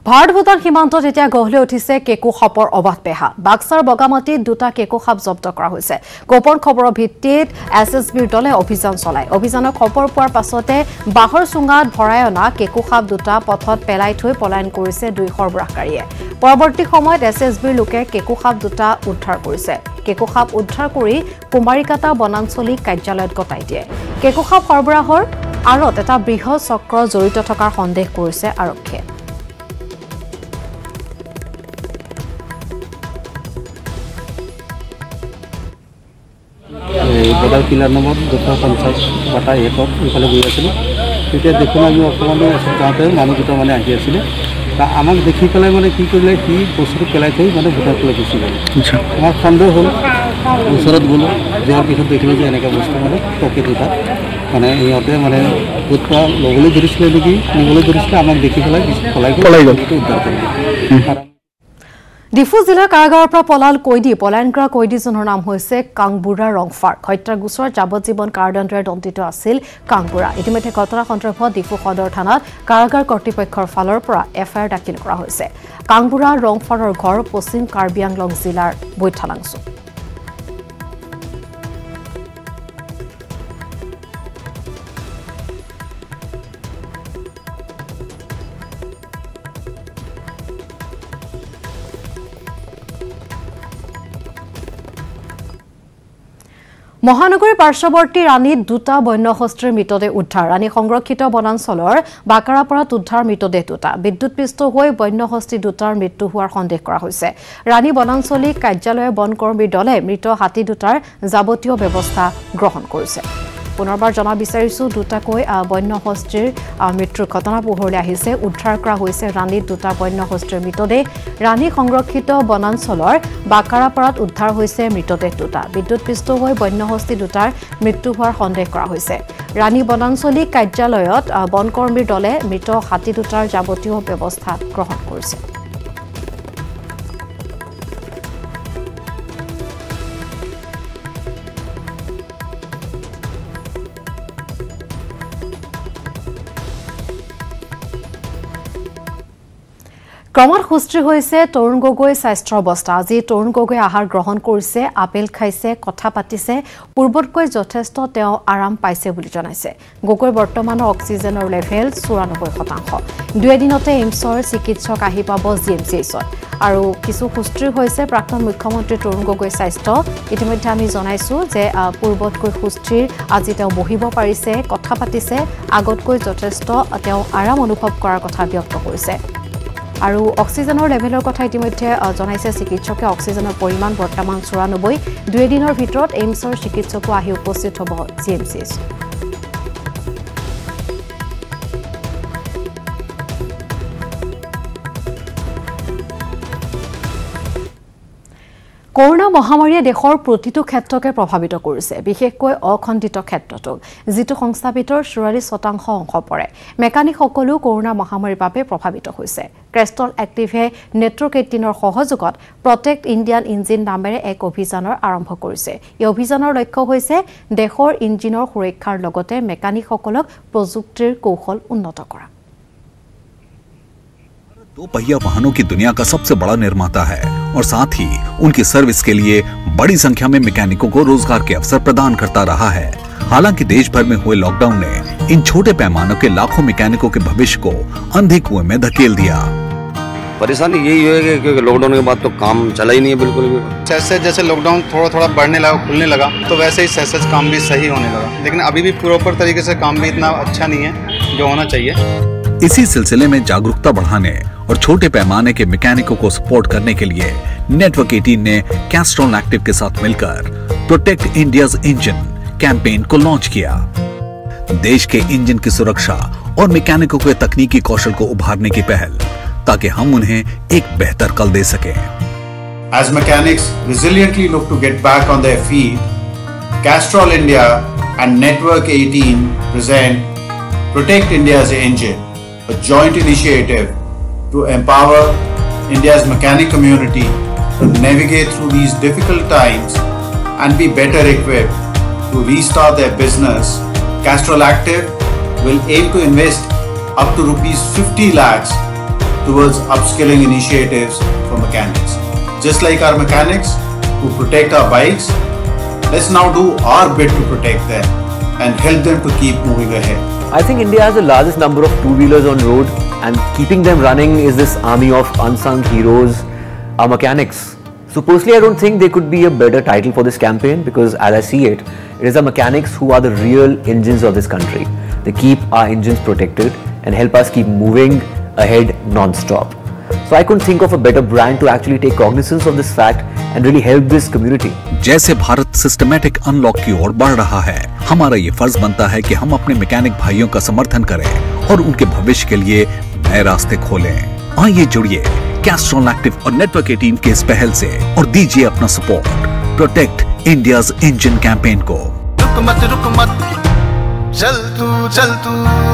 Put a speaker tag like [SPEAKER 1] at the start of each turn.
[SPEAKER 1] ভাৰত ভূটান সীমান্তত এতিয়া গঢ়লৈ উঠিছে কেকু সাপৰ অবাধ পেহা বাক্সাৰ বগামাটিত দুটা কেকু সাপ জব্দ কৰা হৈছে গোপন খবৰৰ ভিত্তিত এছএছবিৰ দলে অভিযান চলায় অভিযানৰ খবৰ পোৱাৰ পাছতে বাহৰ চুঙাত ভৰাই অনা কেকু সাপ দুটা পথত পেলাই থৈ পলায়ন কৰিছে দুই সৰবৰাহকাৰীয়ে পৰৱৰ্তী সময়ত এছএছবিৰ লোকে কেকু সাপ দুটা উদ্ধাৰ কৰিছে কেকু সাপ উদ্ধাৰ কৰি কুমাৰিকাটা বনাঞ্চলিক কাৰ্যালয়ত গতাই দিয়ে কেকু সাপ সৰবৰাহৰ আৰত এটা বৃহৎ চক্ৰ জড়িত থকাৰ সন্দেহ কৰিছে আৰক্ষীয়ে
[SPEAKER 2] बदाल पिलार नम्बर 250 बटा 1 इफाले गई आছিলোঁ তেতিয়া দেখোন আমি অকণমান যাওঁতে মানুহ দুটা মানে আহি আছিলে আমাক দেখি পেলাই মানে কি কৰিলে সি বস্তুটো পেলাই থৈ মানে ভূটানলৈ গুচি গ'ল আমাৰ সন্দেহ হ'ল ওচৰত গ'লোঁ যোৱাৰ পিছত দেখিলোঁ যে এনেকুৱা বস্তু মানে টকে দুটা মানে ইহঁতে মানে গোটটা ল'বলৈ ধৰিছিলে নেকি নিবলৈ ধৰিছিলে আমাক দেখি পেলাই পলাই গ'ল উদ্ধাৰ কৰিলে
[SPEAKER 1] ডিফু জিলাৰ কাৰাগাৰৰ পৰা পলায়ন কৰা কয়দীজনৰ নাম হৈছে কাংবুৰা ৰংফাৰ হত্যাৰ গোচৰ যাৱজ্জীৱন কাৰাদণ্ডেৰে দণ্ডিত আছিল কাংবুৰা ইতিমধ্যে ঘটনা সন্দৰ্ভত ডিফু সদৰ থানাত কাৰাগাৰ কৰ্তৃপক্ষৰ ফালৰ পৰা এফআইআৰ দাখিল কৰা হৈছে কাংবুৰা ৰংফাৰৰ ঘৰ পশ্চিম কাৰ্বি আংলং জিলাৰ বৈঠালাংছু মহানগৰীৰ পাৰ্শ্বৱৰ্তী ৰাণীত দুটা বন্যহস্তীৰ মৃতদেহ উদ্ধাৰ ৰাণী সংৰক্ষিত বনাঞ্চলৰ বাকাৰাপাৰাত উদ্ধাৰ মৃতদেহ দুটা বিদ্যুৎপৃষ্ট হৈ বন্যহস্তী দুটাৰ মৃত্যু হোৱাৰ সন্দেহ কৰা হৈছে ৰাণী বনাঞ্চলিক কাৰ্যালয়ৰ বনকৰ্মীৰ দলে মৃত হাতী দুটাৰ যাৱতীয় ব্যৱস্থা গ্ৰহণ কৰিছে পুনৰবাৰ জনা বিচাৰিছো দুটাকৈ বন্যহস্তীৰ মৃত্যুৰ ঘটনা পোহৰলৈ আহিছে উদ্ধাৰ কৰা হৈছে ৰাণীত দুটা বন্যহস্তীৰ মৃতদেহ ৰাণী সংৰক্ষিত বনাঞ্চলৰ বাকাৰাপাৰাত উদ্ধাৰ হৈছে মৃতদেহ দুটা বিদ্যুৎপৃষ্ট হৈ বন্যহস্তী দুটাৰ মৃত্যু হোৱাৰ সন্দেহ কৰা হৈছে ৰাণী বনাঞ্চলিক কাৰ্যালয়ত বনকৰ্মীৰ দলে মৃত হাতী দুটাৰ যাৱতীয় ব্যৱস্থা গ্ৰহণ কৰিছে ক্ৰমত সুস্থিৰ হৈছে তৰুণ গগৈ স্বাস্থ্যৰ অৱস্থা আজি তৰুণ গগৈ আহাৰ গ্ৰহণ কৰিছে আপেল খাইছে কথা পাতিছে পূৰ্বতকৈ যথেষ্ট তেওঁ আৰাম পাইছে বুলি জনাইছে গগৈ বৰ্তমানৰ অক্সিজেনৰ লেভেল 94% দুই দিনতে এইমছৰ চিকিৎসক আহি পাব জিএমচিএইচত আৰু কিছু সুস্থিৰ হৈছে প্ৰাক্তন মুখ্যমন্ত্ৰী তৰুণ গগৈ স্বাস্থ্য ইতিমধ্যে আমি জনাইছো যে পূৰ্বতকৈ সুস্থিৰ আজি তেওঁ বহিব পাৰিছে কথা পাতিছে আগতকৈ যথেষ্ট তেওঁ আৰাম অনুভৱ কৰাৰ কথা ব্যক্ত কৰিছে আৰু অক্সিজেনৰ লেভেলৰ কথা ইতিমধ্যে জনাইছে চিকিৎসকে অক্সিজেনৰ পৰিমাণ বৰ্তমান 94 দুই দিনৰ ভিতৰত এইমছৰ চিকিৎসকো আহি উপস্থিত হ'ব জিএমচিএইচ কৰোনা মহামাৰীয়ে দেশৰ প্ৰতিটো ক্ষেত্ৰকে প্ৰভাৱিত কৰিছে বিশেষকৈ অখণ্ডিত ক্ষেত্ৰটোক যিটো সংস্থাপিতৰ 44% অংশ পৰে মেকানিক সকলো কৰোনা মহামাৰীৰ বাবে প্ৰভাৱিত হৈছে ক্ৰেষ্টল এক্টিভে নেটৱৰ্ক 18ৰ সহযোগত প্ৰটেক্ট ইণ্ডিয়ান ইঞ্জিন নামেৰে এক অভিযানৰ আৰম্ভ কৰিছে এই অভিযানৰ লক্ষ্য হৈছে দেশৰ ইঞ্জিনৰ সুৰক্ষাৰ লগতে মেকানিক সকলক প্ৰযুক্তিৰ কৌশল উন্নত কৰা
[SPEAKER 3] दो पहिया वाहनों की दुनिया का सबसे बड़ा निर्माता है और साथ ही उनकी सर्विस के लिए बड़ी संख्या में मैकेनिकों को रोजगार के अवसर प्रदान करता रहा है हालांकि देश भर में हुए लॉकडाउन ने इन छोटे पैमानों के लाखों मैकेनिकों के भविष्य को अंधे कुएं में धकेल दिया
[SPEAKER 4] परेशानी यही है कि लॉकडाउन के बाद तो काम चला ही नहीं है बिल्कुल भी
[SPEAKER 5] जैसे लॉकडाउन थोड़ा बढ़ने लगा खुलने लगा तो वैसे ही सहज काम भी सही होने लगा लेकिन अभी भी प्रॉपर तरीके से काम भी इतना अच्छा नहीं है जो होना चाहिए
[SPEAKER 3] इसी सिलसिले में जागरूकता बढ़ाने और छोटे पैमाने के मैकेनिकों को सपोर्ट करने के लिए नेटवर्क 18 ने कैस्ट्रॉल एक्टिव के साथ मिलकर प्रोटेक्ट इंडियाज इंजन कैंपेन को लॉन्च किया देश के इंजन की सुरक्षा और मैकेनिकों के तकनीकी कौशल को उभारने की पहल ताकि हम उन्हें एक बेहतर कल दे सकें
[SPEAKER 6] As mechanics resiliently look to get back on their feet, Castrol India and Network 18 present Protect India's Engine, a joint initiative to empower India's mechanic community to navigate through these difficult times and be better equipped to restart their business. Castrol Active will aim to invest up to rupees 50 lakhs to towards upskilling initiatives for mechanics. Just like our mechanics who protect our bikes, let's now do our bit to protect them and help them to keep moving ahead.
[SPEAKER 7] I think India has the largest number of two-wheelers on road, and keeping them running is this army of unsung heroes, our mechanics. So personally, I don't think there could be a better title for this campaign, because as I see it, it is our mechanics who are the real engines of this country. They keep our engines protected and help us keep moving ahead non-stop. So I couldn't think of a better brand to actually take cognizance of this fact and really help this community.
[SPEAKER 3] जैसे Bharat systematic unlock की ओर बढ़ रहा है, हमारा ये फर्ज बनता है कि हम अपने मैकेनिक भाइयों का समर्थन करें और उनके भविष्य के लिए नए रास्ते खोलें। आइए जुड़िए कैस्ट्रॉल एक्टिव और नेटवर्क 18 के इस पहल से और दीजिए अपना support protect India's engine campaign को।
[SPEAKER 8] रुक मत चल तू